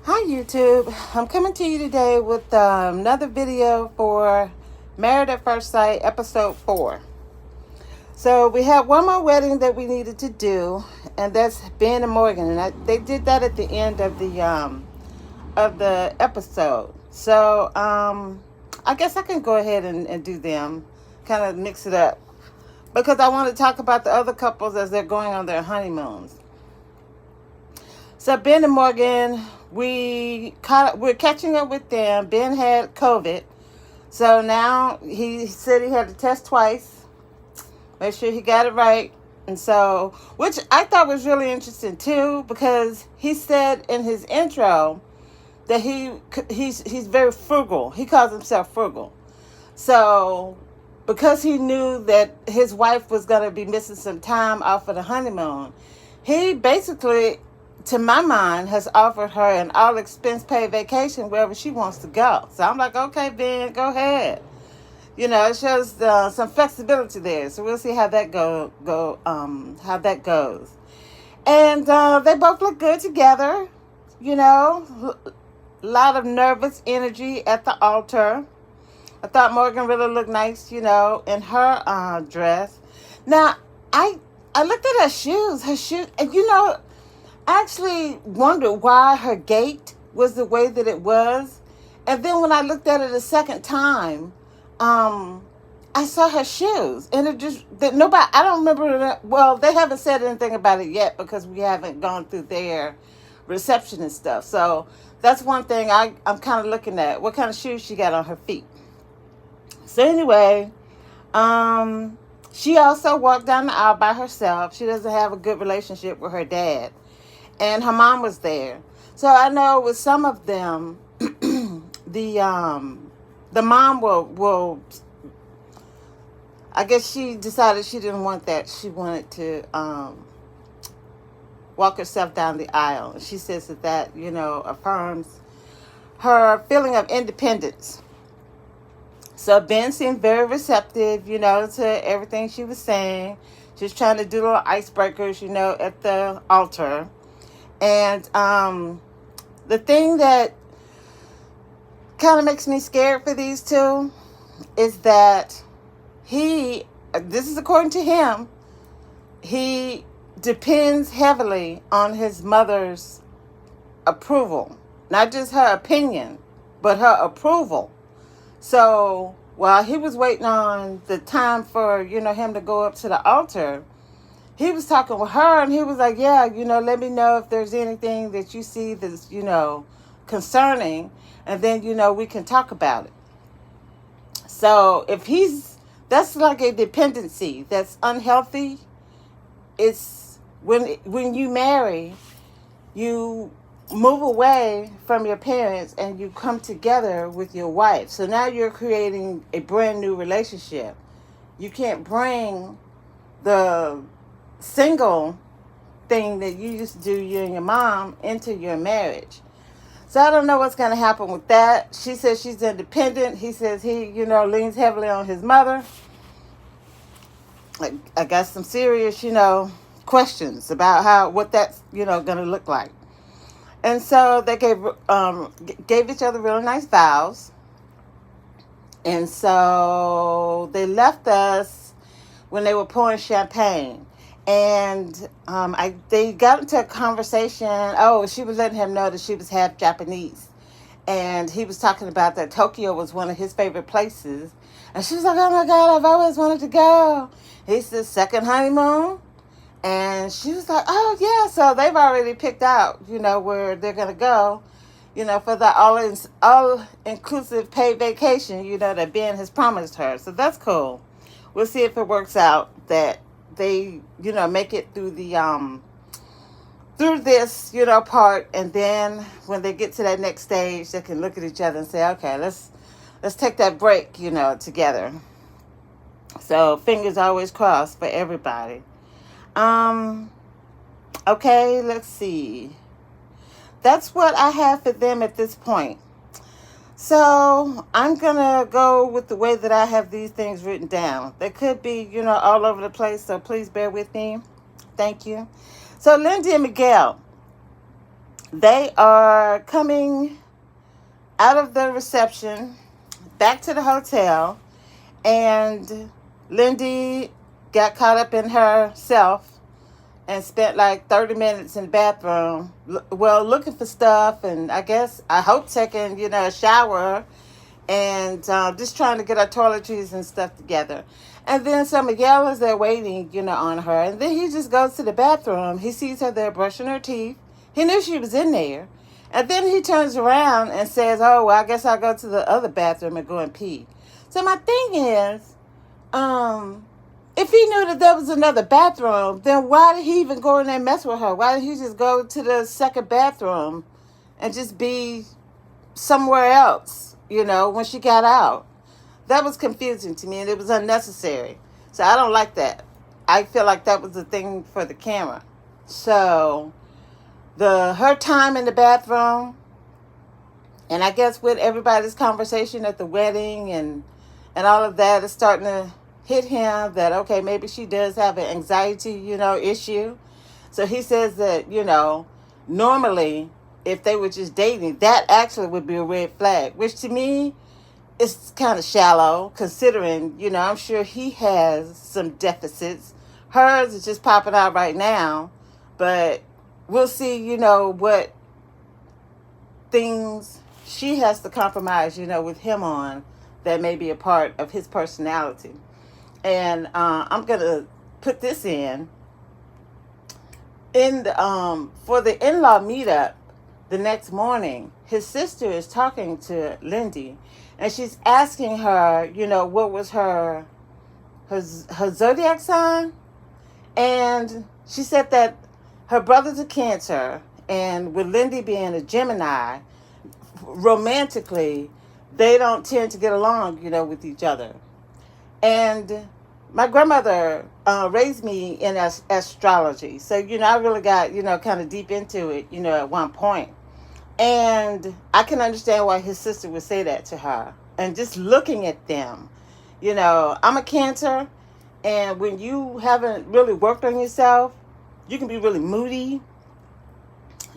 Hi YouTube, I'm coming to you today with another video for Married at First Sight episode 4. So we have one more wedding that we needed to do, and that's Ben and Morgan, and they did that at the end of the episode. So I guess I can go ahead and do them, kind of mix it up, because I want to talk about the other couples as they're going on their honeymoons. So Ben and Morgan, we're catching up with them. Ben had COVID, so now he said he had to test twice, make sure he got it right, and so which I thought was really interesting too, because he said in his intro that he's very frugal. He calls himself frugal. So because he knew that his wife was going to be missing some time off of the honeymoon, he basically, to my mind, has offered her an all expense paid vacation wherever she wants to go. So I'm like, okay, Ben, go ahead. It shows some flexibility there. So we'll see how that how that goes. And they both look good together. A lot of nervous energy at the altar. I thought Morgan really looked nice, in her dress. Now, I looked at her shoes. And I actually wondered why her gait was the way that it was. And then when I looked at it a second time, I saw her shoes. And I don't remember that. Well, they haven't said anything about it yet because we haven't gone through their reception and stuff. So that's one thing I'm kind of looking at. What kind of shoes she got on her feet. So anyway, she also walked down the aisle by herself. She doesn't have a good relationship with her dad. And her mom was there. So I know with some of them, the mom will I guess she decided she didn't want that. She wanted to walk herself down the aisle. And she says that affirms her feeling of independence. So Ben seemed very receptive, to everything she was saying. She was trying to do little icebreakers, at the altar. And the thing that kind of makes me scared for these two is that this is according to him, he depends heavily on his mother's approval. Not just her opinion, but her approval. So while he was waiting on the time for, him to go up to the altar, he was talking with her, and he was like, yeah, let me know if there's anything that you see that's, concerning, and then, we can talk about it. So that's like a dependency that's unhealthy. It's when you marry, you move away from your parents and you come together with your wife. So now you're creating a brand new relationship. You can't bring the single thing that you used to do, you and your mom, into your marriage. So I don't know what's going to happen with that. She says she's independent. He says he, leans heavily on his mother. I got some serious, questions about what that's, going to look like. And so they gave each other really nice vows. And so they left us when they were pouring champagne. And they got into a conversation. Oh, she was letting him know that she was half Japanese. And he was talking about that Tokyo was one of his favorite places. And she was like, oh my God, I've always wanted to go. He said, second honeymoon. And she was like, oh yeah. So they've already picked out, where they're going to go, for the all-inclusive paid vacation, that Ben has promised her. So that's cool. We'll see if it works out that they, make it through the through this, part, and then when they get to that next stage, they can look at each other and say, okay, let's take that break, together. So fingers always crossed for everybody. Okay, let's see. That's what I have for them at this point. So I'm going to go with the way that I have these things written down. They could be, all over the place, so please bear with me. Thank you. So Lindy and Miguel, They are coming out of the reception back to the hotel, and Lindy got caught up in herself and spent like 30 minutes in the bathroom, looking for stuff, and I hope taking, a shower, and just trying to get her toiletries and stuff together. And then so Miguel is there waiting, on her. And then he just goes to the bathroom. He sees her there brushing her teeth. He knew she was in there. And then he turns around and says, oh, well, I guess I'll go to the other bathroom and go and pee. So my thing is, if he knew that there was another bathroom, then why did he even go in there and mess with her? Why didn't he just go to the second bathroom and just be somewhere else, when she got out? That was confusing to me, and it was unnecessary. So I don't like that. I feel like that was a thing for the camera. So her time in the bathroom, and I guess with everybody's conversation at the wedding and all of that, is starting to hit him that, okay, maybe she does have an anxiety, issue. So he says that, normally if they were just dating, that actually would be a red flag, which to me is kind of shallow, considering, I'm sure he has some deficits. Hers is just popping out right now, but we'll see, what things she has to compromise, with him on, that may be a part of his personality. And I'm going to put this in the, for the in-law meetup the next morning. His sister is talking to Lindy, and she's asking her, what was her zodiac sign. And she said that her brother's a Cancer, and with Lindy being a Gemini, romantically, they don't tend to get along, with each other. And my grandmother raised me in astrology. So, I really got, kind of deep into it, at one point. And I can understand why his sister would say that to her. And just looking at them, I'm a Cancer. And when you haven't really worked on yourself, you can be really moody.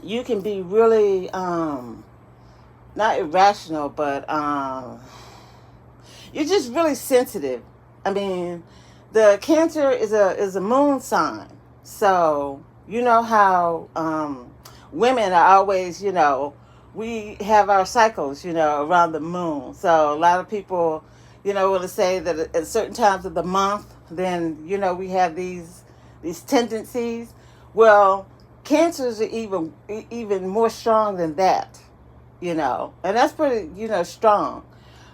You can be really, not irrational, but you're just really sensitive. I mean, the Cancer is a moon sign. So, how women are always, we have our cycles, around the moon. So a lot of people, want to say that at certain times of the month, then, we have these tendencies. Well, Cancers are even more strong than that, and that's pretty, strong.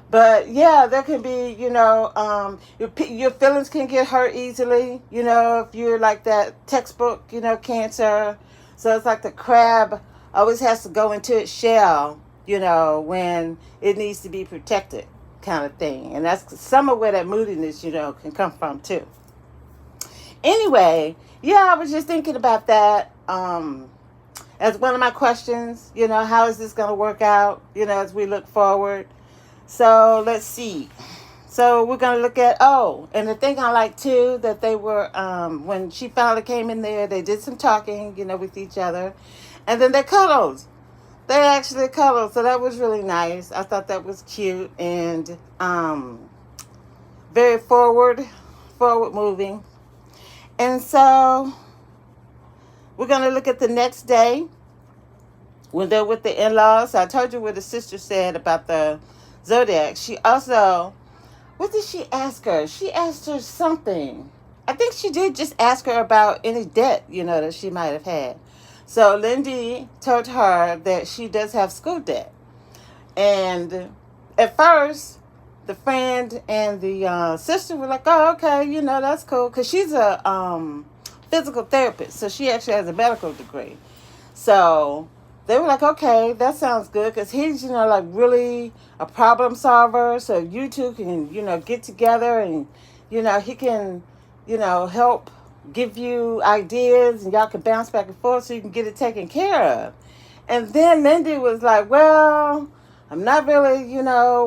But yeah, there can be, your feelings can get hurt easily, if you're like that textbook, Cancer. So it's like the crab always has to go into its shell, when it needs to be protected, kind of thing. And that's some of where that moodiness, can come from too. Anyway, yeah, I was just thinking about that as one of my questions, how is this going to work out, as we look forward. So let's see. So we're going to look at, and the thing I like too, that they were, when she finally came in there, they did some talking, with each other. And then they cuddled. They actually cuddled. So that was really nice. I thought that was cute and very forward moving. And so we're going to look at the next day when they're with the in-laws. I told you what the sister said about the zodiac. She also, what did she ask her? She asked her something. I think she did just ask her about any debt, that she might have had. So Lindy told her that she does have school debt. And at first, the friend and the sister were like, oh, okay, that's cool. Because she's a physical therapist. So she actually has a medical degree. So they were like, okay, that sounds good. Because he's, like really a problem solver. So you two can, get together and, he can, help give you ideas and y'all can bounce back and forth so you can get it taken care of. And then Lindy was like, well, I'm not really,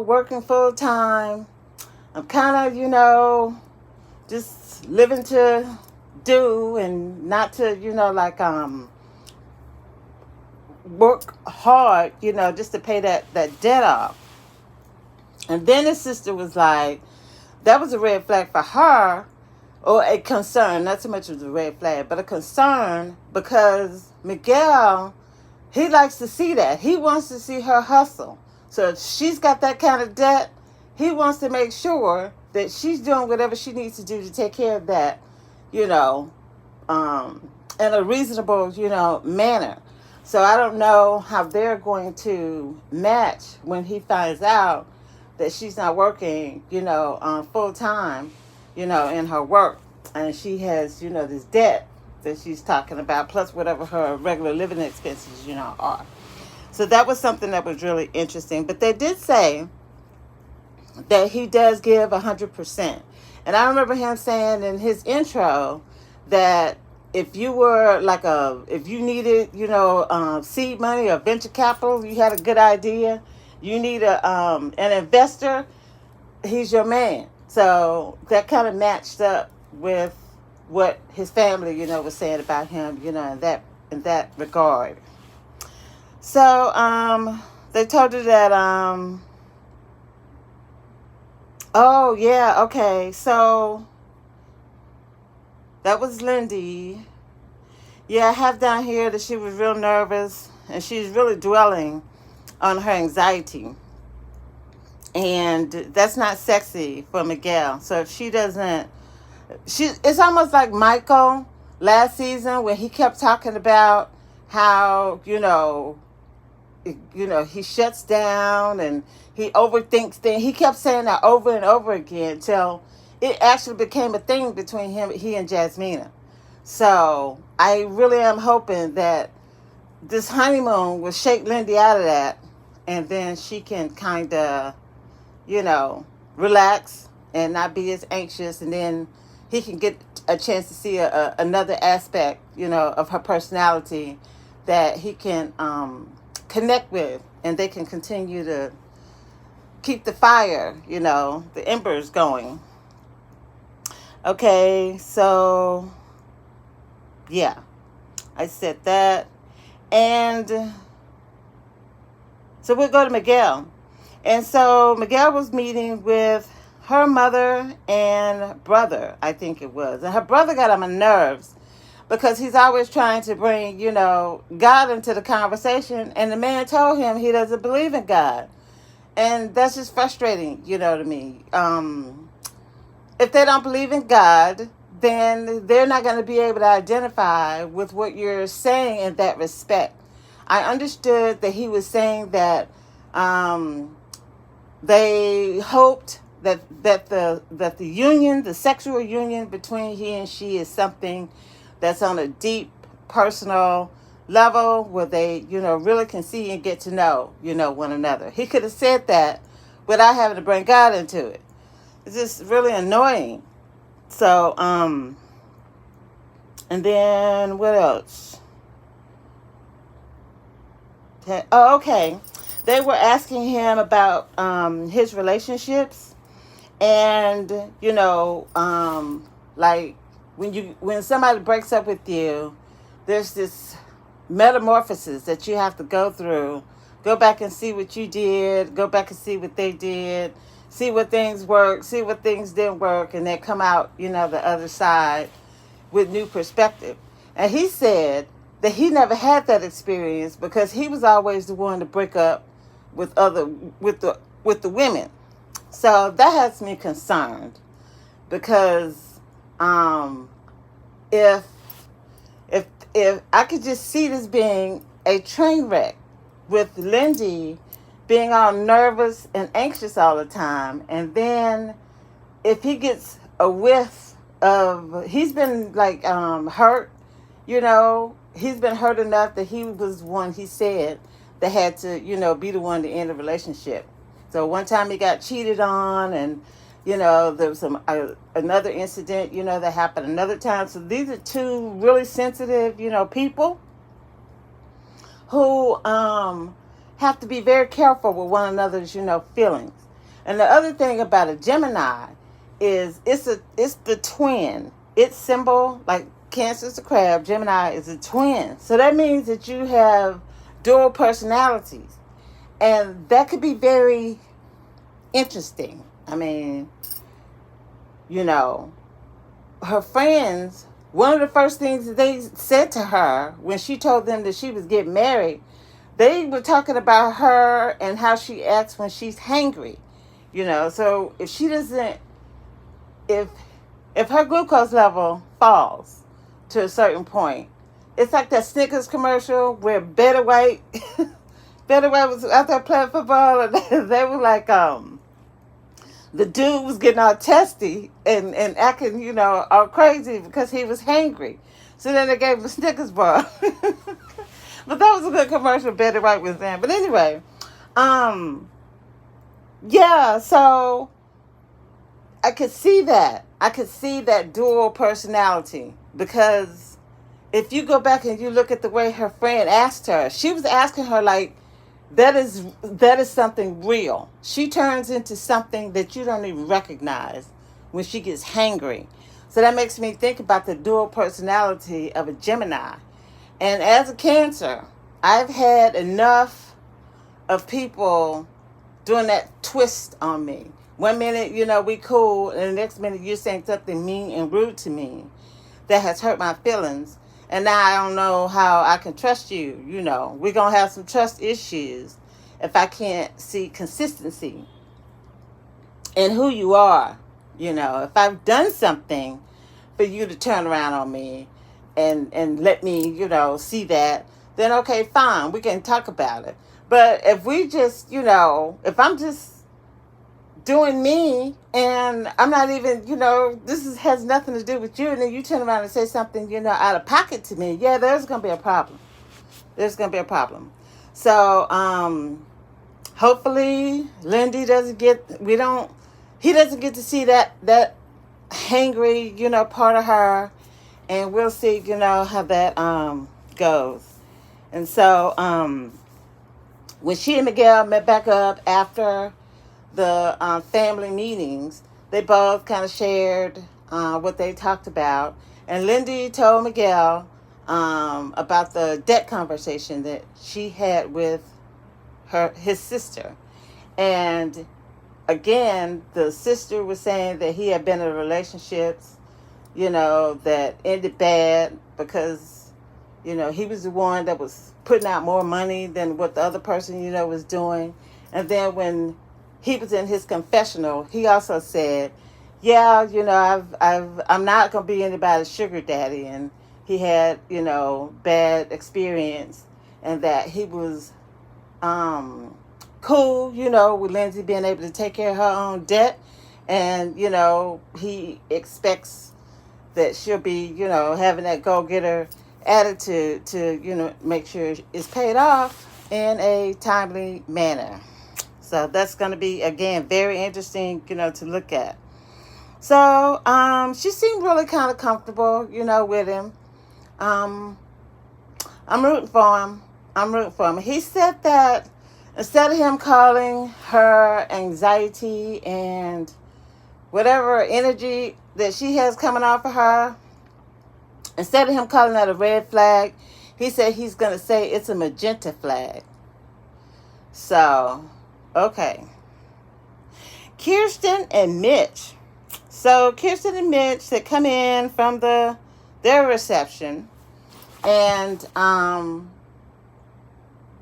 working full time. I'm kind of, just living to do and not to, work hard, just to pay that debt off. And then his sister was like, that was a red flag for her, or a concern, not so much as a red flag, but a concern, because Miguel, he likes to see that. He wants to see her hustle. So if she's got that kind of debt, he wants to make sure that she's doing whatever she needs to do to take care of that, in a reasonable, manner. So I don't know how they're going to match when he finds out that she's not working, full time, in her work. And she has, this debt that she's talking about, plus whatever her regular living expenses, are. So that was something that was really interesting. But they did say that he does give 100%. And I remember him saying in his intro that if you were if you needed, seed money or venture capital, you had a good idea, you need an investor, he's your man. So that kind of matched up with what his family, was saying about him, in that regard. So they told her that oh yeah, okay. So that was Lindy. Yeah, I have down here that she was real nervous and she's really dwelling on her anxiety. And that's not sexy for Miguel. So if she doesn't, it's almost like Michael last season when he kept talking about how, he shuts down and he overthinks things. He kept saying that over and over again until it actually became a thing between he and Jasmina. So I really am hoping that this honeymoon will shake Lindy out of that, and then she can kind of, relax and not be as anxious, and then he can get a chance to see another aspect, of her personality that he can connect with, and they can continue to keep the fire, the embers going. Okay, so yeah, I said that. And so we'll go to Miguel. And so Miguel was meeting with her mother and brother, I think it was. And her brother got on my nerves because he's always trying to bring, God into the conversation. And the man told him he doesn't believe in God. And that's just frustrating, to me. If they don't believe in God, then they're not going to be able to identify with what you're saying in that respect. I understood that he was saying that they hoped that the union, the sexual union between he and she, is something that's on a deep personal level where they, really can see and get to know, one another. He could have said that without having to bring God into it. It's just really annoying. So, and then what else? Oh, okay. They were asking him about his relationships, and like when somebody breaks up with you, there's this metamorphosis that you have to go through. Go back and see what you did. Go back and see what they did. See what things worked. See what things didn't work, and then come out, the other side with new perspective. And he said that he never had that experience because he was always the one to break up with the women. So that has me concerned because if I could just see this being a train wreck with Lindy being all nervous and anxious all the time, and then if he gets a whiff of, he's been like hurt, he's been hurt enough that he was one, he said, that had to, be the one to end the relationship. So one time he got cheated on, and there was another incident, that happened another time. So these are two really sensitive, people who have to be very careful with one another's, feelings. And the other thing about a Gemini is it's the twin. Its symbol, like Cancer's the crab, Gemini is a twin. So that means that you have dual personalities. And that could be very interesting. I mean, you know, her friends, one of the first things that they said to her when she told them that she was getting married, they were talking about her and how she acts when she's hangry. So if she doesn't, if her glucose level falls to a certain point, it's like that Snickers commercial where Better White, Better White was out there playing football, and they were like, the dude was getting all testy and acting, all crazy because he was hangry. So then they gave him a Snickers bar. But that was a good commercial Betty White was in. But anyway, yeah, so I could see that. I could see that dual personality, because if you go back and you look at the way her friend asked her, she was asking her like, that is something real. She turns into something that you don't even recognize when she gets hangry. So that makes me think about the dual personality of a Gemini. And as a Cancer, I've had enough of people doing that twist on me. 1 minute, we cool, and the next minute you're saying something mean and rude to me that has hurt my feelings. And now I don't know how I can trust you. We're going to have some trust issues if I can't see consistency in who you are. If I've done something for you to turn around on me and let me, see that, then okay, fine, we can talk about it. But if we just, if I'm just doing me and I'm not even, has nothing to do with you, and then you turn around and say something, out of pocket to me, yeah, there's going to be a problem. There's going to be a problem. So, hopefully Lindy doesn't get to see that hangry, part of her, and we'll see, how that goes. And so, when she and Miguel met back up after the family meetings, they both kind of shared what they talked about. And Lindy told Miguel about the debt conversation that she had with his sister. And again, the sister was saying that he had been in relationships, that ended bad because, he was the one that was putting out more money than what the other person, was doing. And then when he was in his confessional, he also said, yeah, I'm not going to be anybody's sugar daddy. And he had, bad experience, and that he was cool, with Lindsay being able to take care of her own debt. And, he expects that she'll be, having that go-getter attitude to, make sure it's paid off in a timely manner. So that's going to be, again, very interesting, to look at. So she seemed really kind of comfortable, with him. I'm rooting for him. He said that instead of him calling her anxiety and whatever energy that she has coming off of her, instead of him calling that a red flag, he said he's going to say it's a magenta flag. So, okay. Kirsten and Mitch. So Kirsten and Mitch, they come in from their reception, and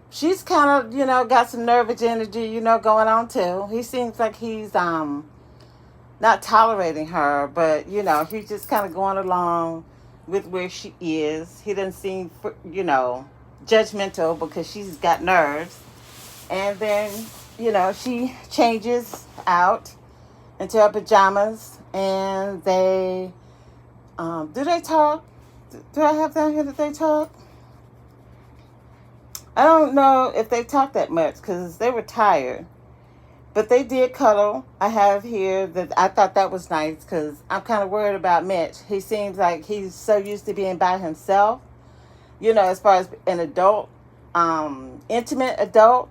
she's kind of, got some nervous energy, going on too. He seems like he's not tolerating her, but, he's just kind of going along with where she is. He doesn't seem, judgmental because she's got nerves. And then, she changes out into her pajamas, and they, do they talk? Do I have down here that they talk? I don't know if they talk that much because they were tired. But they did cuddle. I have here that I thought that was nice because I'm kind of worried about Mitch. He seems like he's so used to being by himself, as far as an adult, intimate adult,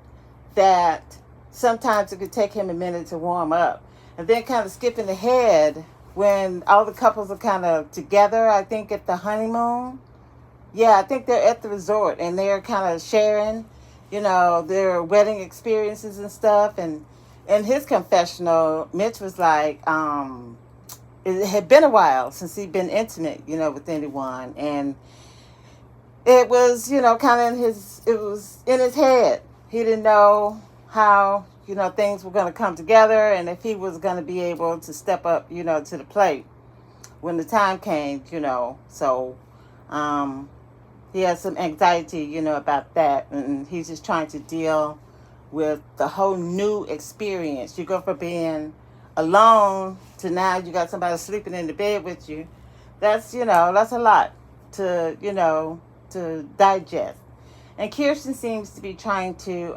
that sometimes it could take him a minute to warm up. And then kind of skipping ahead when all the couples are kind of together, I think at the honeymoon. Yeah, I think they're at the resort and they're kind of sharing. their wedding experiences and stuff. And in his confessional, Mitch was like, it had been a while since he'd been intimate, with anyone. And it was, kind of it was in his head. He didn't know how, things were going to come together and if he was going to be able to step up, to the plate when the time came, So he has some anxiety, about that. And he's just trying to deal with the whole new experience. You go from being alone to now you got somebody sleeping in the bed with you. That's, that's a lot to, to digest. And Kirsten seems to be trying to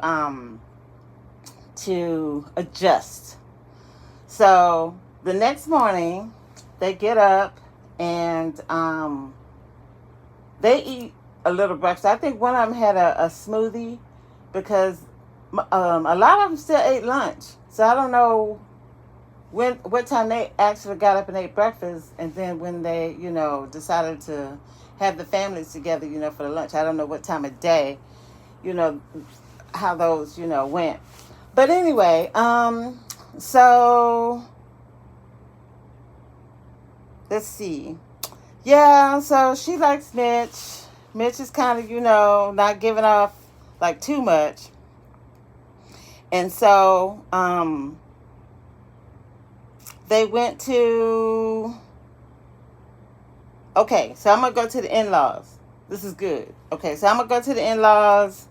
adjust. So the next morning, they get up and they eat a little breakfast. I think one of them had a smoothie because a lot of them still ate lunch. So I don't know what time they actually got up and ate breakfast, and then when they, decided to have the families together, for the lunch. I don't know what time of day, how those, went. But anyway, so let's see. Yeah, so she likes Mitch. Mitch is kind of, not giving off like too much. And so they went to... Okay, so I'm going to go to the in-laws. This is good. Okay, so I'm going to go to the in-laws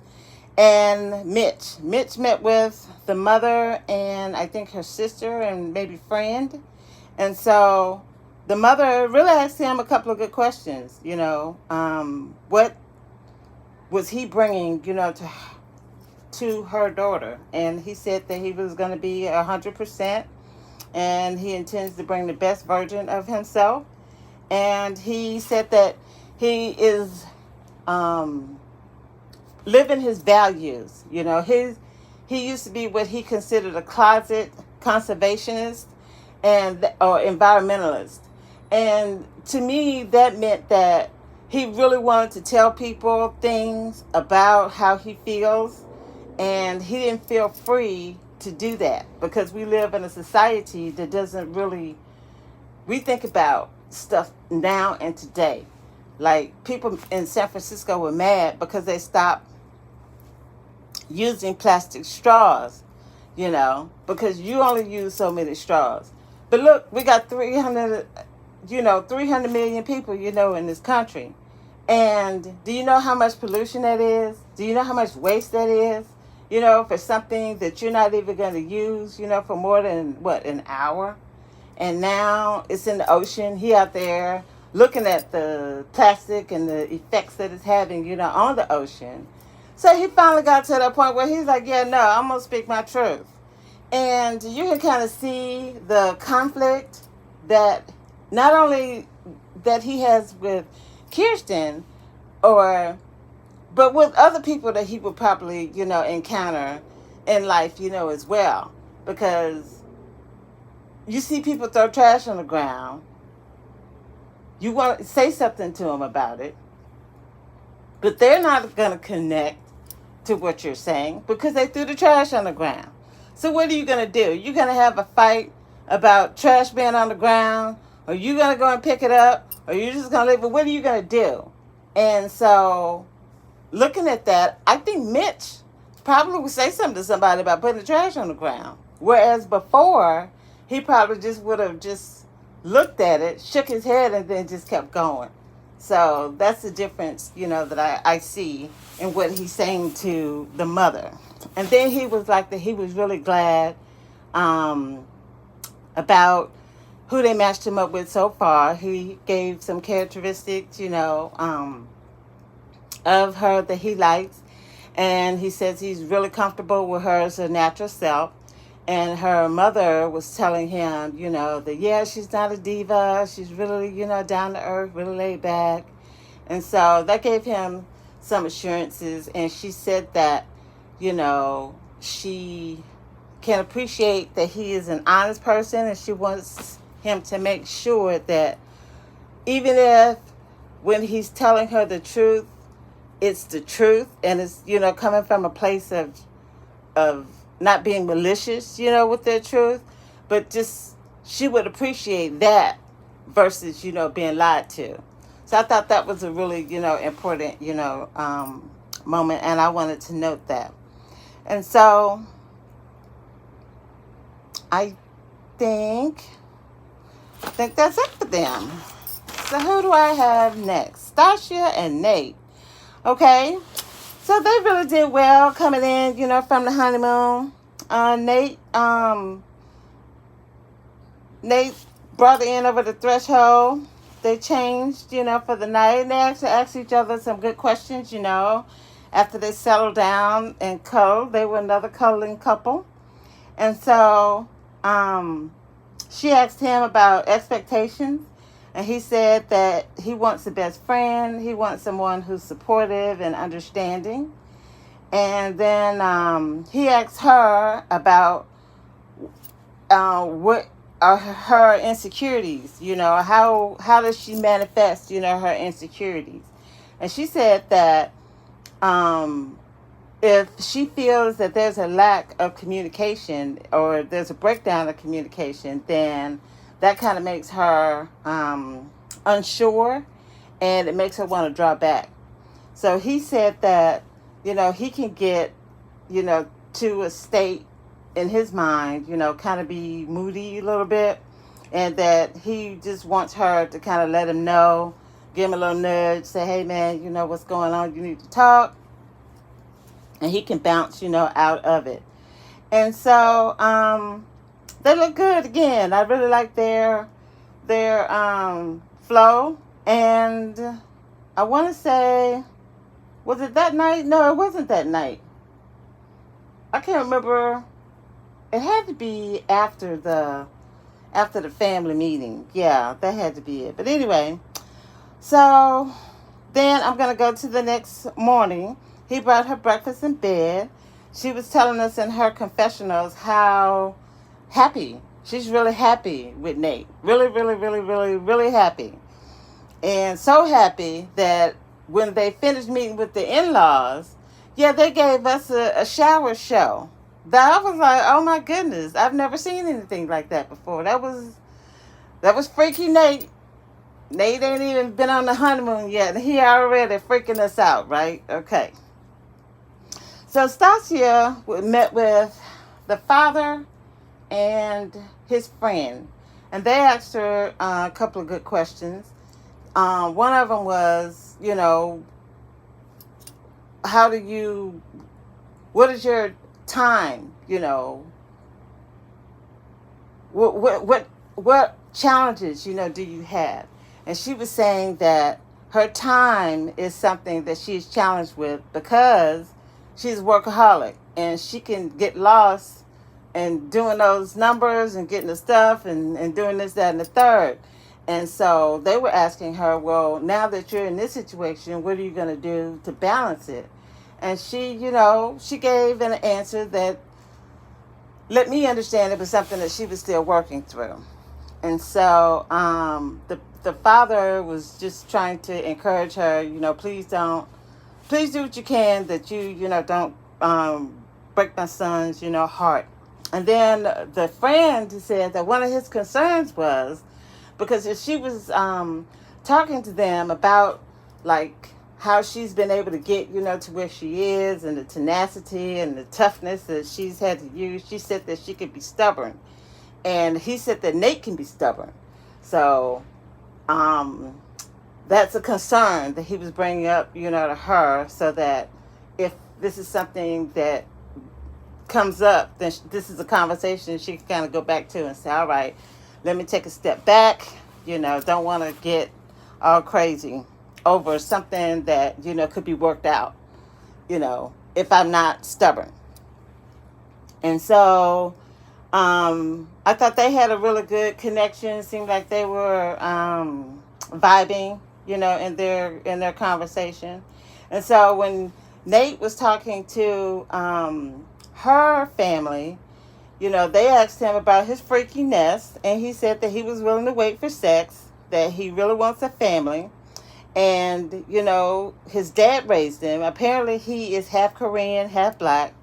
and Mitch. Mitch met with the mother and I think her sister and maybe friend. And so the mother really asked him a couple of good questions, what was he bringing, to her daughter? And he said that he was going to be 100% and he intends to bring the best version of himself. And he said that he is living his values. He used to be what he considered a closet conservationist or environmentalist. And to me, that meant that he really wanted to tell people things about how he feels. And he didn't feel free to do that because we live in a society that doesn't really... We think about stuff now and today. Like people in San Francisco were mad because they stopped using plastic straws, because you only use so many straws. But look, we got 300 million people, in this country. And do you know how much pollution that is? Do you know how much waste that is? For something that you're not even going to use, for more than, an hour? And now it's in the ocean. He out there looking at the plastic and the effects that it's having, on the ocean. So he finally got to that point where he's like, yeah, no, I'm going to speak my truth. And you can kind of see the conflict that not only that he has with Kirsten, but with other people that he would probably, encounter in life, as well. Because you see people throw trash on the ground. You want to say something to them about it. But they're not going to connect to what you're saying because they threw the trash on the ground. So what are you going to do? You're going to have a fight about trash being on the ground? Or you going to go and pick it up? Or you're just going to leave it? What are you going to do? And so looking at that, I think Mitch probably would say something to somebody about putting the trash on the ground. Whereas before, he probably just would have just looked at it, shook his head, and then just kept going. So that's the difference, that I see in what he's saying to the mother. And then he was like that he was really glad about who they matched him up with so far. He gave some characteristics, of her that he likes. And he says he's really comfortable with her as a natural self. And her mother was telling him, that, yeah, she's not a diva. She's really, down to earth, really laid back. And so that gave him some assurances. And she said that, she can appreciate that he is an honest person. And she wants him to make sure that even if when he's telling her the truth, it's the truth, and it's, coming from a place of not being malicious, with their truth, but just she would appreciate that versus, being lied to. So I thought that was a really, important, moment, and I wanted to note that. And so I think that's it for them. So who do I have next? Stacia and Nate. Okay. So they really did well coming in, from the honeymoon. Nate brought her in over the threshold. They changed, for the night. And they actually asked each other some good questions, After they settled down and cuddled, they were another cuddling couple. And so she asked him about expectations. And he said that he wants the best friend. He wants someone who's supportive and understanding. And then he asked her about what are her insecurities. How does she manifest, her insecurities? And she said that if she feels that there's a lack of communication or there's a breakdown of communication, then that kind of makes her unsure, and it makes her want to draw back. So he said that, he can get, to a state in his mind, kind of be moody a little bit, and that he just wants her to kind of let him know, give him a little nudge, say, hey, man, what's going on? You need to talk. And he can bounce, out of it. And so they look good again. I really like their flow. And I want to say, was it that night? No, it wasn't that night. I can't remember. It had to be after the family meeting. Yeah, that had to be it. But anyway, so then I'm going to go to the next morning. He brought her breakfast in bed. She was telling us in her confessionals how happy. She's really happy with Nate. Really, really, really, really, really happy. And so happy that when they finished meeting with the in-laws, they gave us a shower show. That I was like, oh my goodness, I've never seen anything like that before. That was freaky Nate. Nate ain't even been on the honeymoon yet, and he already freaking us out, right? Okay. So Stacia met with the father and his friend, and they asked her a couple of good questions. One of them was, what is your time, what challenges, do you have? And she was saying that her time is something that she's challenged with because she's a workaholic, and she can get lost in doing those numbers and getting the stuff and doing this, that, and the third. And so they were asking her, well, now that you're in this situation, what are you going to do to balance it? And she, she gave an answer that let me understand it was something that she was still working through. And so the father was just trying to encourage her, please do what you can, that you don't break my son's, heart. And then the friend said that one of his concerns was, because if she was talking to them about, like, how she's been able to get, to where she is, and the tenacity and the toughness that she's had to use, she said that she could be stubborn. And he said that Nate can be stubborn. So that's a concern that he was bringing up, to her, so that if this is something that comes up, then this is a conversation she can kind of go back to and say, all right, let me take a step back, don't want to get all crazy over something that, could be worked out, if I'm not stubborn. And so I thought they had a really good connection. It seemed like they were vibing, in their conversation. And so when Nate was talking to her family, they asked him about his freakiness, and he said that he was willing to wait for sex, that he really wants a family, And, his dad raised him. Apparently, he is half Korean, half black.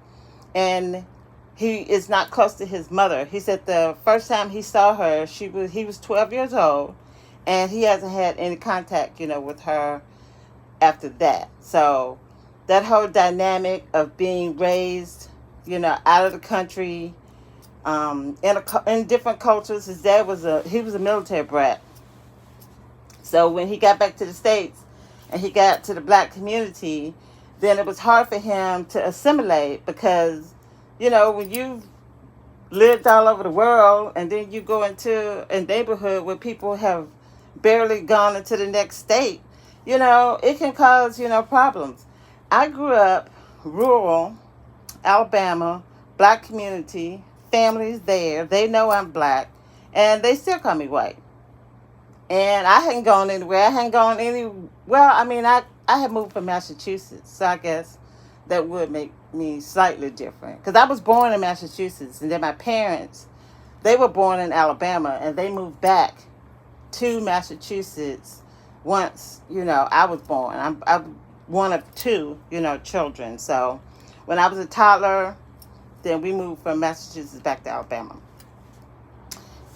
And he is not close to his mother. He said the first time he saw her, he was 12 years old. And he hasn't had any contact, with her after that. So that whole dynamic of being raised, out of the country, in different cultures. His dad was a military brat. So when he got back to the States and he got to the black community, then it was hard for him to assimilate because, when you've lived all over the world and then you go into a neighborhood where people have barely gone into the next state, it can cause, problems. I grew up rural, Alabama, black community, families there. They know I'm black, and they still call me white. And I hadn't gone anywhere. I had moved from Massachusetts, so I guess that would make me slightly different. Because I was born in Massachusetts, and then my parents, they were born in Alabama, and they moved back to Massachusetts once, I was born. I'm one of two, children. So when I was a toddler, then we moved from Massachusetts back to Alabama.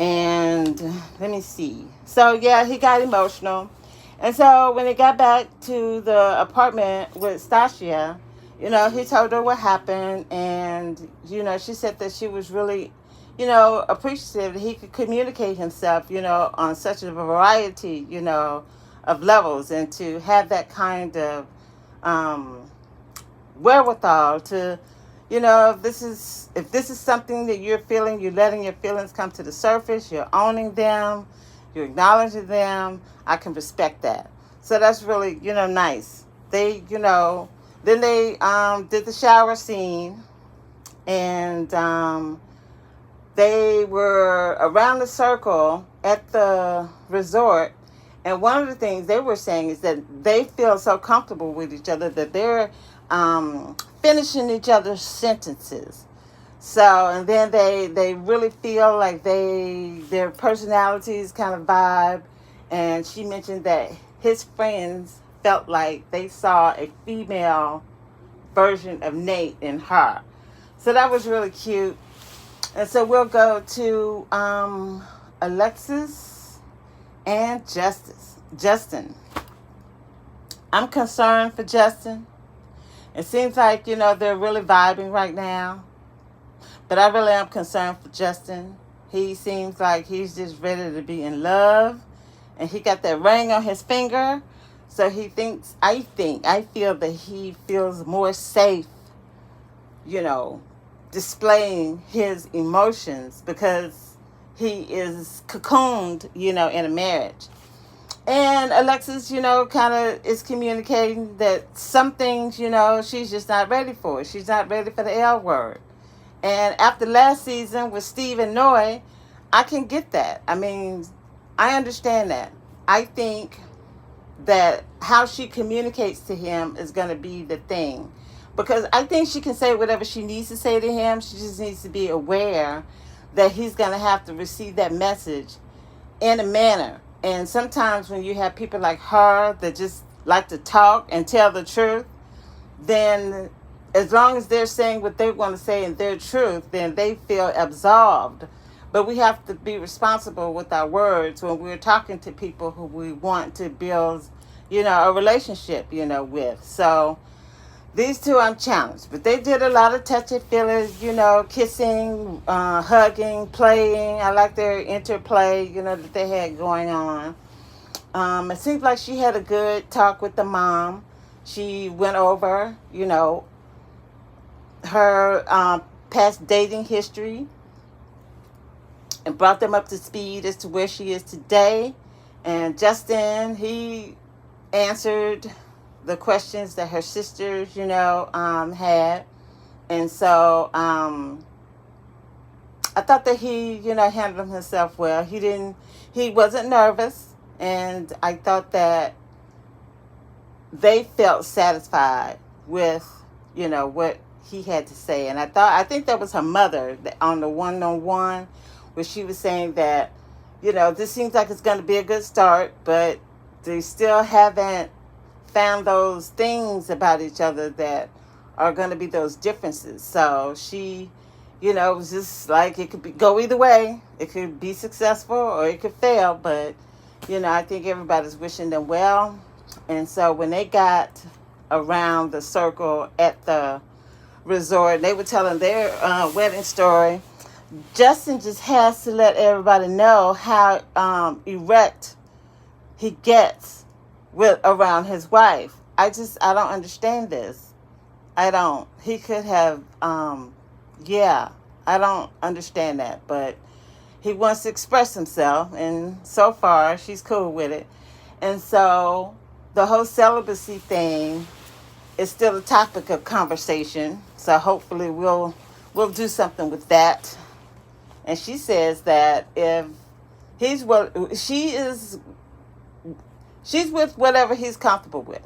And let me see. So, yeah, he got emotional. And so when he got back to the apartment with Stasia, he told her what happened. And, she said that she was really, appreciative that he could communicate himself, on such a variety, of levels. And to have that kind of wherewithal to, if this is something that you're feeling, you're letting your feelings come to the surface, you're owning them, you're acknowledging them, I can respect that. So that's really, nice. They, then they did the shower scene, and they were around the circle at the resort. And one of the things they were saying is that they feel so comfortable with each other that they're finishing each other's sentences. So, and then they really feel like their personalities kind of vibe. And she mentioned that his friends felt like they saw a female version of Nate in her. So that was really cute. And so we'll go to Alexis and Justin. I'm concerned for Justin. It seems like, they're really vibing right now. But I really am concerned for Justin. He seems like he's just ready to be in love. And he got that ring on his finger. So I feel that he feels more safe, displaying his emotions because he is cocooned, in a marriage. And Alexis, kind of is communicating that some things, she's just not ready for. She's not ready for the L word. And after last season with Steve and Noy, I can get that. I mean, I understand that. I think that how she communicates to him is going to be the thing. Because I think she can say whatever she needs to say to him. She just needs to be aware that he's going to have to receive that message in a manner. And sometimes when you have people like her that just like to talk and tell the truth, then as long as they're saying what they want to say in their truth, then they feel absolved. But we have to be responsible with our words when we're talking to people who we want to build, a relationship, with. So these two I'm challenged. But they did a lot of touchy-feely, kissing, hugging, playing. I like their interplay, that they had going on. It seems like she had a good talk with the mom. She went over, her past dating history and brought them up to speed as to where she is today. And Justin, he answered the questions that her sisters, had. And so I thought that he, handled himself well. He wasn't nervous. And I thought that they felt satisfied with, what he had to say. And I think that was her mother on the one-on-one where she was saying that, this seems like it's going to be a good start, but they still haven't found those things about each other that are going to be those differences. So she, it was just like it could go either way. It could be successful or it could fail, but I think everybody's wishing them well. And so when they got around the circle at the resort, they were telling their wedding story. Justin just has to let everybody know how erect he gets around his wife. I don't understand this. I don't. He could have, I don't understand that, but he wants to express himself, and so far she's cool with it. And so the whole celibacy thing is still a topic of conversation. So hopefully we'll do something with that. And she says that if she's with whatever he's comfortable with.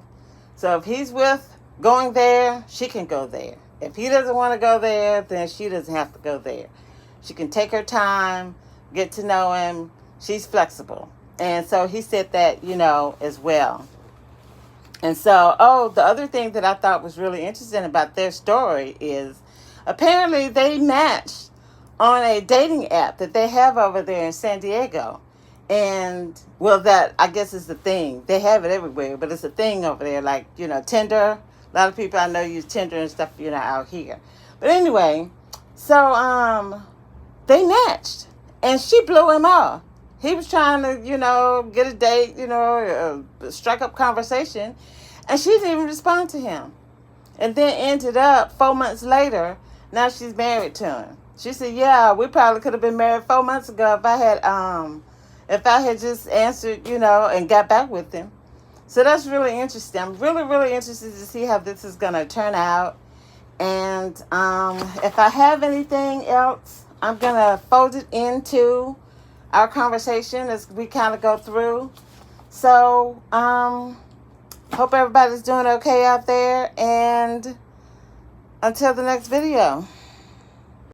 So if he's with going there, she can go there. If he doesn't want to go there, then she doesn't have to go there. She can take her time, get to know him. She's flexible. And so he said that, as well. And so, the other thing that I thought was really interesting about their story is apparently they matched on a dating app that they have over there in San Diego. And, well, that, I guess, is the thing. They have it everywhere, but it's a thing over there, like, Tinder. A lot of people I know use Tinder and stuff, out here. But anyway, so, they matched. And she blew him off. He was trying to, get a date, strike up conversation. And she didn't even respond to him. And then ended up 4 months later, now she's married to him. She said, yeah, we probably could have been married 4 months ago if I had just answered, and got back with him. So that's really interesting. I'm really, really interested to see how this is going to turn out. And if I have anything else, I'm going to fold it into our conversation as we kind of go through. So, hope everybody's doing okay out there. And until the next video.